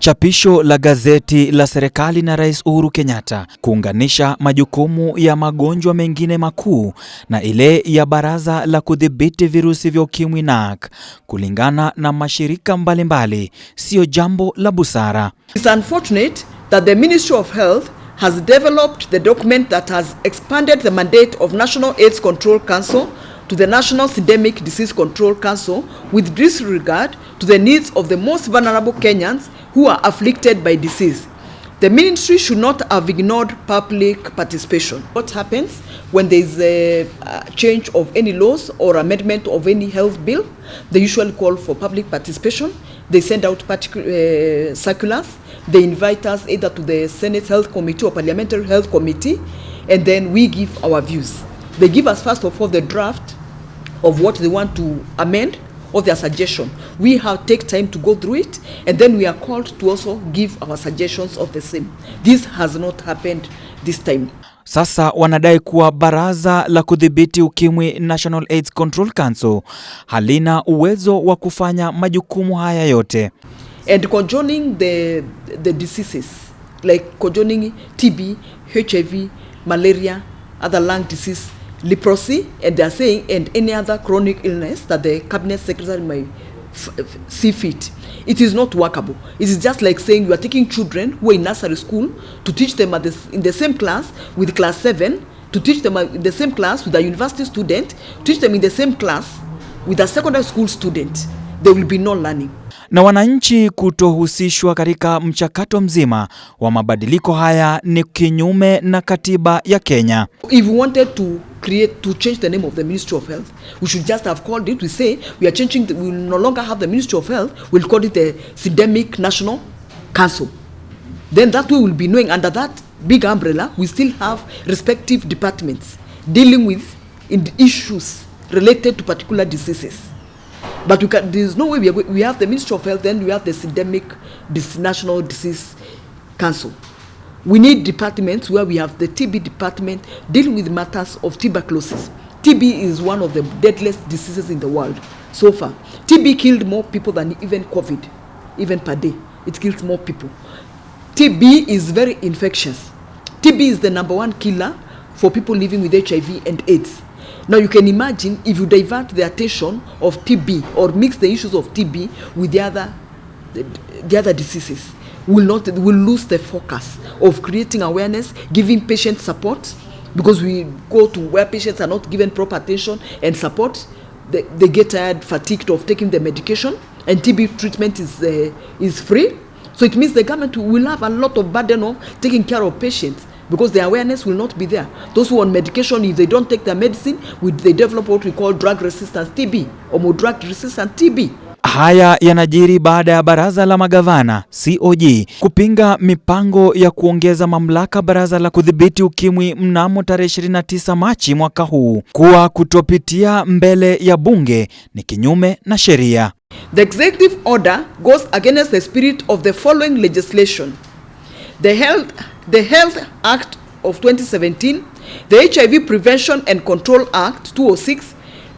Chapisho la gazeti la serikali na Rais Uhuru Kenyatta kuunganisha majukumu ya magonjwa mengine makuu na ile ya Baraza la Kudhibiti Virusi vya Ukimwi NACC kulingana na mashirika mbalimbali sio jambo la busara. It's unfortunate that the Ministry of Health has developed the document that has expanded the mandate of National AIDS Control Council to the National Syndemic Disease Control Council with disregard to the needs of the most vulnerable Kenyans who are afflicted by disease. The ministry should not have ignored public participation. What happens when there is a change of any laws or amendment of any health bill? They usually call for public participation. They send out circulars. They invite us either to the Senate Health Committee or Parliamentary Health Committee, and then we give our views. They give us first of all the draft of what they want to amend or their suggestion. We have take time to go through it, and then we are called to also give our suggestions of the same. This has not happened this time. Sasa wanadai kuwa Baraza la Kudhibiti Ukimwi National AIDS Control Council halina uwezo wa kufanya majukumu haya yote. And conjoining the diseases like conjoining TB, HIV, malaria, other lung disease, leprosy, and they are saying, and any other chronic illness that the cabinet secretary might see fit. It is not workable. It is just like saying you are taking children who are in nursery school to teach them in the same class with class 7, to teach them in the same class with a university student, teach them in the same class with a secondary school student. There will be no learning. Na wananchi kutohusishwa katika mchakato mzima wa mabadiliko haya ni kinyume na katiba ya Kenya. If we wanted to change the name of the Ministry of Health, we should just have called it. We say we are changing. We will no longer have the Ministry of Health. We'll call it the Syndemic National Council. Then that way we'll be knowing under that big umbrella we still have respective departments dealing with issues related to particular diseases. But there is no way we have the Ministry of Health, then we have the Syndemic National Disease Council. We need departments where we have the TB department dealing with matters of tuberculosis. TB is one of the deadliest diseases in the world so far. TB killed more people than even COVID, even per day. It kills more people. TB is very infectious. TB is the #1 killer for people living with HIV and AIDS. Now you can imagine if you divert the attention of TB or mix the issues of TB with the other diseases, we'll lose the focus of creating awareness, giving patient support, because we go to where patients are not given proper attention and support. They get tired, fatigued of taking the medication, and TB treatment is free. So it means the government will have a lot of burden of taking care of patients, because the awareness will not be there. Those who are on medication, if they don't take their medicine, they develop what we call drug-resistant TB or more drug-resistant TB. Haya yanajiri baada ya Baraza la Magavana COG kupinga mipango ya kuongeza mamlaka Baraza la Kudhibiti Ukimwi mnamo tarehe 29 Machi mwaka huu kuwa kutopitia mbele ya bunge ni kinyume na sheria. The executive order goes against the spirit of the following legislation: the Health Act of 2017, the HIV Prevention and Control Act 206,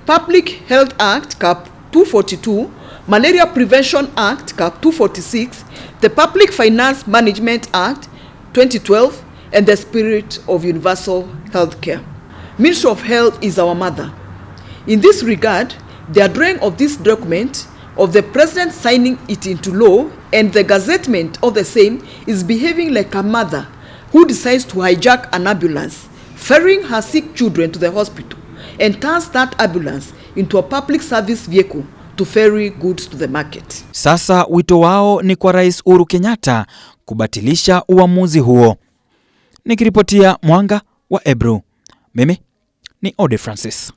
Public Health Act Cap 242, Malaria Prevention Act Cap 246, the Public Finance Management Act 2012, and the spirit of universal health care. Ministry of Health is our mother. In this regard, the drawing of this document of the president signing it into law and the gazettement of the same is behaving like a mother who decides to hijack an ambulance, ferrying her sick children to the hospital, and turns that ambulance into a public service vehicle to ferry goods to the market. Sasa wito wao ni kwa Rais Uhuru Kenyatta kubatilisha uamuzi huo. Nikiripotia Mwanga wa Ebru, mimi ni Ode Francis.